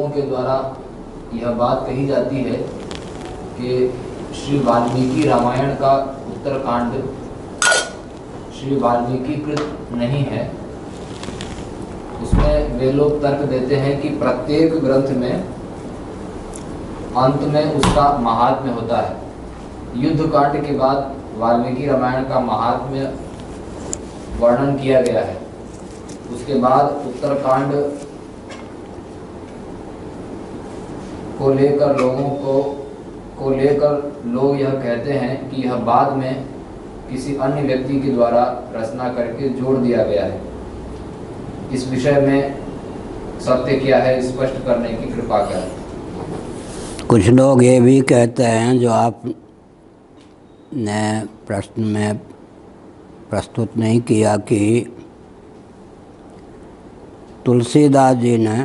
लोगों के द्वारा यह बात कही जाती है कि श्री वाल्मीकि रामायण का उत्तरकांड श्री वाल्मीकि कृत नहीं है। उसमें वे लोग तर्क देते हैं कि प्रत्येक ग्रंथ में अंत में उसका महात्म्य होता है। युद्ध कांड के बाद वाल्मीकि रामायण का महात्म्य वर्णन किया गया है। उसके बाद उत्तरकांड को लेकर लोग यह कहते हैं कि यह बाद में किसी अन्य व्यक्ति के द्वारा रचना करके जोड़ दिया गया है। इस विषय में सत्य क्या है, स्पष्ट करने की कृपा करें। कुछ लोग ये भी कहते हैं, जो आपने प्रश्न में प्रस्तुत नहीं किया, कि तुलसीदास जी ने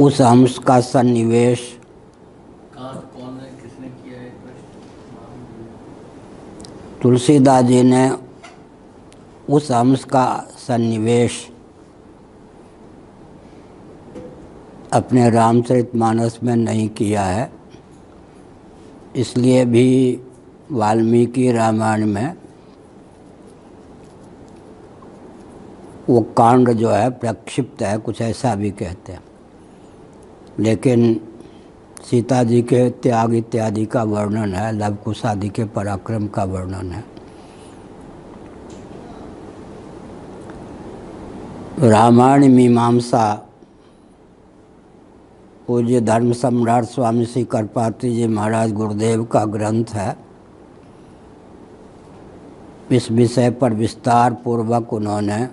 उस अंश का सन्निवेश कौन है, किसने किया है प्रश्न? तुलसीदास जी ने उस अंश का सन्निवेश अपने रामचरितमानस में नहीं किया है। इसलिए भी वाल्मीकि रामायण में वो कांड जो है प्रक्षिप्त है, कुछ ऐसा भी कहते हैं। लेकिन सीता जी के त्याग इत्यादि का वर्णन है, लव कुश आदि के पराक्रम का वर्णन है। रामायण मीमांसा पूज्य धर्म सम्राट स्वामी श्री करपात्री जी महाराज गुरुदेव का ग्रंथ है। इस विषय पर विस्तार पूर्वक उन्होंने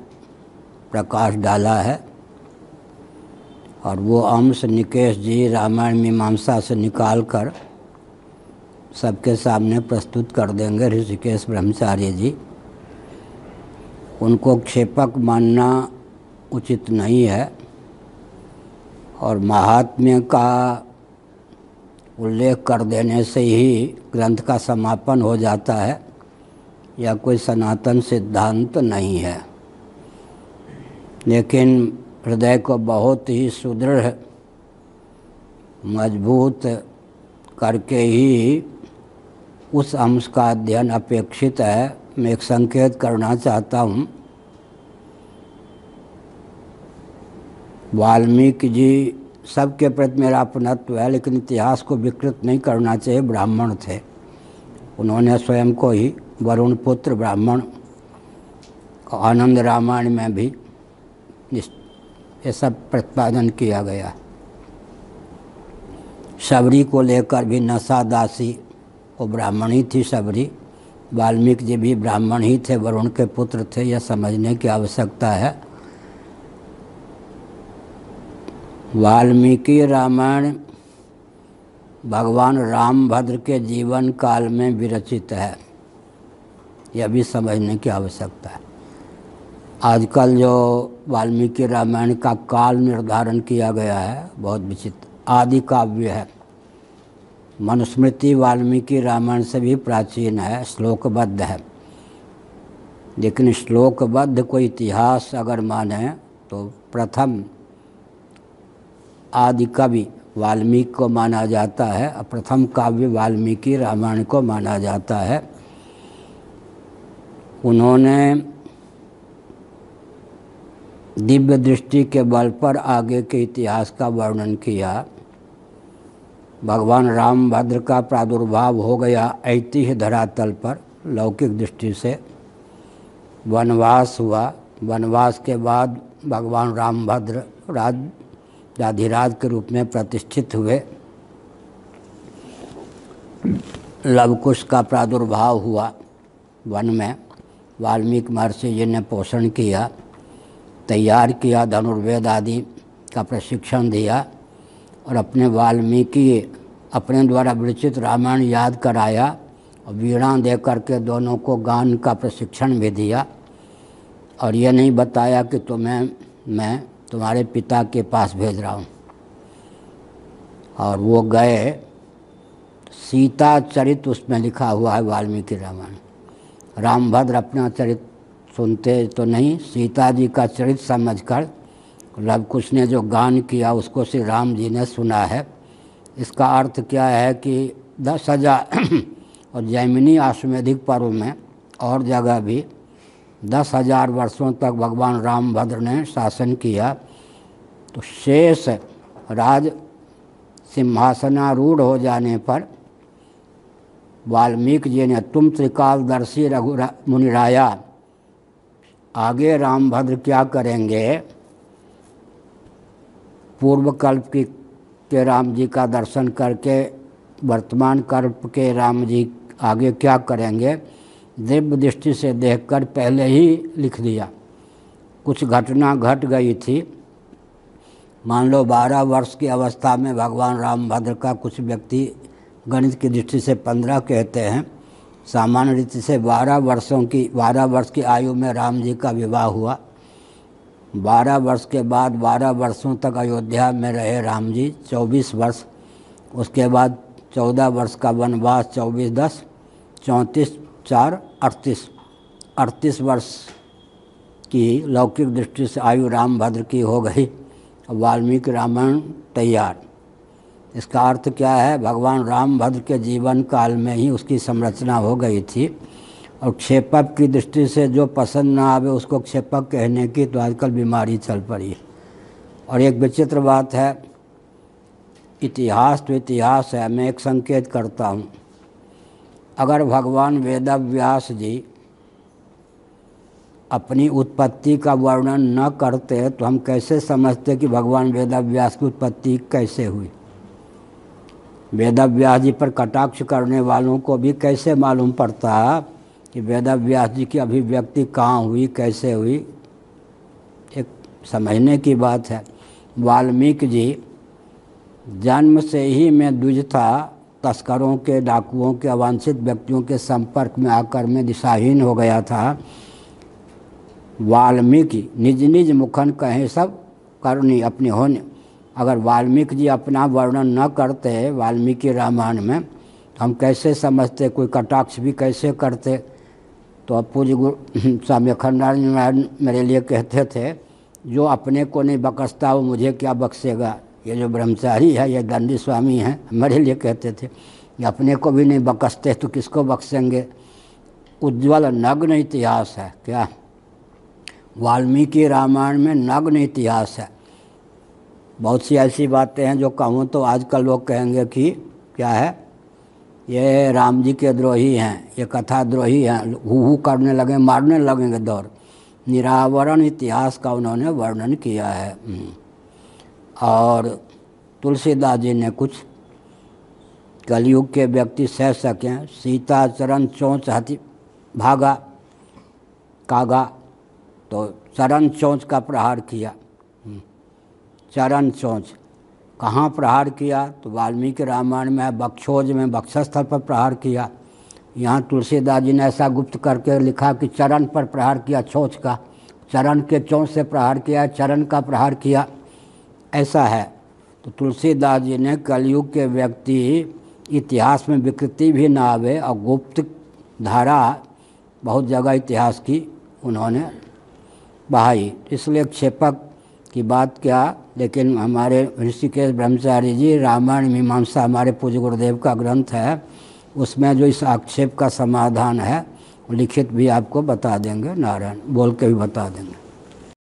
प्रकाश डाला है और वो अंश निकेश जी रामायण मीमांसा से निकाल कर सबके सामने प्रस्तुत कर देंगे। ऋषिकेश ब्रह्मचारी जी, उनको क्षेपक मानना उचित नहीं है और महात्म्य का उल्लेख कर देने से ही ग्रंथ का समापन हो जाता है, यह कोई सनातन सिद्धांत नहीं है। लेकिन हृदय को बहुत ही सुदृढ़ मजबूत करके ही उस अंश का अध्ययन अपेक्षित है। मैं एक संकेत करना चाहता हूँ। वाल्मीकि जी सबके प्रति मेरा अपनत्व है, लेकिन इतिहास को विकृत नहीं करना चाहिए। ब्राह्मण थे, उन्होंने स्वयं को ही वरुण पुत्र ब्राह्मण, आनंद रामायण में भी ये सब प्रतिपादन किया गया। शबरी को लेकर भी नसा दासी, वो ब्राह्मण ही थी शबरी। वाल्मीकि जी भी ब्राह्मण ही थे, वरुण के पुत्र थे, यह समझने की आवश्यकता है। वाल्मीकि रामायण भगवान रामभद्र के जीवन काल में विरचित है, यह भी समझने की आवश्यकता है। आजकल जो वाल्मीकि रामायण का काल निर्धारण किया गया है बहुत विचित्र। आदि काव्य है, मनुस्मृति वाल्मीकि रामायण से भी प्राचीन है, श्लोकबद्ध है। लेकिन श्लोकबद्ध कोई इतिहास अगर माने तो प्रथम आदि कवि वाल्मीकि को माना जाता है और प्रथम काव्य वाल्मीकि रामायण को माना जाता है। उन्होंने दिव्य दृष्टि के बल पर आगे के इतिहास का वर्णन किया। भगवान रामभद्र का प्रादुर्भाव हो गया ऐतिह्य धरातल पर, लौकिक दृष्टि से वनवास हुआ। वनवास के बाद भगवान रामभद्र राधिराज के रूप में प्रतिष्ठित हुए। लवकुश का प्रादुर्भाव हुआ वन में, वाल्मीकि महर्षि जी ने पोषण किया, तैयार किया, धनुर्वेद आदि का प्रशिक्षण दिया और अपने अपने द्वारा विरचित रामायण याद कराया और वीणा दे करके दोनों को गान का प्रशिक्षण भी दिया। और ये नहीं बताया कि तुम्हें मैं तुम्हारे पिता के पास भेज रहा हूँ। और वो गए। सीता चरित उसमें लिखा हुआ है वाल्मीकि रामायण। रामभद्र अपना चरित सुनते तो नहीं। सीता जी का चरित्र समझकर लव कुश ने जो गान किया उसको श्री राम जी ने सुना है। इसका अर्थ क्या है कि 10,000 और जैमिनी आश्वेधिक पर्व में और जगह भी 10,000 वर्षों तक भगवान रामभद्र ने शासन किया। तो शेष राज सिंहासनारूढ़ हो जाने पर वाल्मीकि जी ने तुम त्रिकालदर्शी मुनिराया, आगे रामभद्र क्या करेंगे, पूर्व कल्प के राम जी का दर्शन करके वर्तमान कल्प के राम जी आगे क्या करेंगे, दिव्य दृष्टि से देखकर पहले ही लिख दिया। कुछ घटना घट गई थी। मान लो 12 वर्ष की अवस्था में भगवान रामभद्र का, कुछ व्यक्ति गणित की दृष्टि से 15 कहते हैं, सामान्य रीति से 12 वर्ष की आयु में राम जी का विवाह हुआ। 12 वर्ष के बाद 12 वर्षों तक अयोध्या में रहे राम जी, 24 वर्ष। उसके बाद 14 वर्ष का वनवास, 24 10 34 4 38 38 वर्ष की लौकिक दृष्टि से आयु रामभद्र की हो गई। वाल्मीकि रामायण तैयार। इसका अर्थ क्या है, भगवान रामभद्र के जीवन काल में ही उसकी संरचना हो गई थी। और क्षेपक की दृष्टि से जो पसंद ना आवे उसको क्षेपक कहने की तो आजकल बीमारी चल पड़ी है। और एक विचित्र बात है, इतिहास तो इतिहास है। मैं एक संकेत करता हूँ, अगर भगवान वेदव्यास जी अपनी उत्पत्ति का वर्णन न करते तो हम कैसे समझते कि भगवान वेदव्यास की उत्पत्ति कैसे हुई। वेदव्यास जी पर कटाक्ष करने वालों को भी कैसे मालूम पड़ता कि वेदव्यास जी की अभिव्यक्ति कहाँ हुई, कैसे हुई। एक समझने की बात है। वाल्मीकि जी जन्म से ही मैं द्विज था, तस्करों के, डाकुओं के, अवांछित व्यक्तियों के संपर्क में आकर मैं दिशाहीन हो गया था। वाल्मीकि निज निज मुखन कहें सब करनी अपनी होने। अगर वाल्मीकि जी अपना वर्णन न करते वाल्मीकि रामायण में तो हम कैसे समझते, कोई कटाक्ष भी कैसे करते। तो अब पूज्य गुरु स्वामी अखंडानंद मेरे लिए कहते थे, जो अपने को नहीं बख्शता वो मुझे क्या बख्शेगा। ये जो ब्रह्मचारी है, ये दंडी स्वामी हैं, मेरे लिए कहते थे, ये अपने को भी नहीं बख्शते तो किसको बख्शेंगे। उज्ज्वल नग्न इतिहास है क्या, वाल्मीकि रामायण में नग्न इतिहास है। बहुत सी ऐसी बातें हैं जो कहूँ तो आजकल लोग कहेंगे कि क्या है, ये राम जी के द्रोही हैं, ये कथा द्रोही हैं, हू करने लगे, मारने लगेंगे दौड़। निरावरण इतिहास का उन्होंने वर्णन किया है। और तुलसीदास जी ने कुछ कलयुग के व्यक्ति सह सकें, सीता चरण चोंच हाथी भागा कागा, तो चरण चोंच का प्रहार किया। चरण चोंच कहाँ प्रहार किया, तो वाल्मीकि रामायण में बक्षोज में बक्षस्थल पर प्रहार किया। यहाँ तुलसीदास जी ने ऐसा गुप्त करके लिखा कि चरण पर प्रहार किया, चोंच का, चरण के चोंच से प्रहार किया, चरण का प्रहार किया, ऐसा है। तो तुलसीदास जी ने कलयुग के व्यक्ति इतिहास में विकृति भी ना आवे और गुप्त धारा बहुत जगह इतिहास की उन्होंने बहाई, इसलिए क्षेपक की बात क्या। लेकिन हमारे ऋषिकेश ब्रह्मचारी जी रामायण मीमांसा हमारे पूज्य गुरुदेव का ग्रंथ है, उसमें जो इस आक्षेप का समाधान है लिखित भी आपको बता देंगे, नारायण बोल के भी बता देंगे।